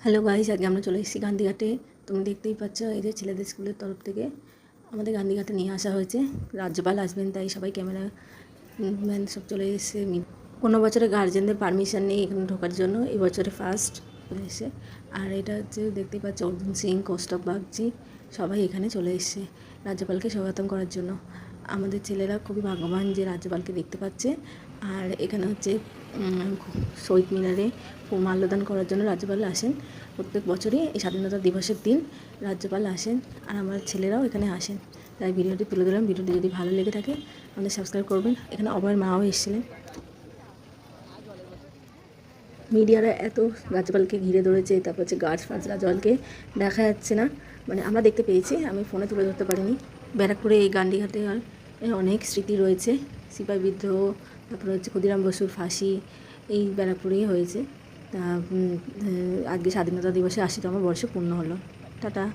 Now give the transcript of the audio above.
Hello guys, আজকে আমরা চলে এসেছি গান্ধীঘাটে। তুমি দেখতেই পাচ্ছ, এই যে ছেলেদের স্কুলের তরফ থেকে আমাদের গান্ধীঘাটে নিয়ে আসা হয়েছে। রাজ্যপাল আসবেন তাই সবাই ক্যামেরা ম্যান সব চলে এসেছে। কোনো বছরে গার্জেনদের পারমিশন নেই এখানে ঢোকার জন্য, এবছরে ফার্স্ট চলে এসে। আর এটা হচ্ছে দেখতেই পাচ্ছ অর্জুন সিং, কৌস্তব বাগচি সবাই এখানে চলে এসেছে রাজ্যপালকে স্বাগতম করার জন্য। আমাদের ছেলেরা খুবই ভাগ্যবান যে রাজ্যপালকে দেখতে পাচ্ছে। আর এখানে হচ্ছে শহীদ মিনারে মাল্যদান করার জন্য রাজ্যপাল আসেন। প্রত্যেক বছরই এই স্বাধীনতা দিবসের দিন রাজ্যপাল আসেন, আর আমার ছেলেরাও এখানে আসেন। তাই ভিডিওটি তুলে দিলাম। ভিডিওটি যদি ভালো লেগে থাকে আমাদের সাবস্ক্রাইব করবেন। এখানে অভয়ের মাও এসেছিলেন। মিডিয়ারা এত রাজ্যপালকে ঘিরে ধরেছে, তারপর হচ্ছে গার্ডস ফার্ডস, রাজ্যপালকে দেখা যাচ্ছে না। মানে আমরা দেখতে পেয়েছি, আমি ফোনে তুলে ধরতে পারিনি। ব্যারাকপুরে এই গান্ধীঘাটে অনেক স্মৃতি রয়েছে। সিপাহি বিদ্রোহ, তারপরে হচ্ছে ক্ষুদিরাম বসুর ফাঁসি, এই ব্যারাকপুরেই হয়েছে। তা আজকে স্বাধীনতা দিবসে ৮০তম বর্ষ পূর্ণ হলো। টাটা।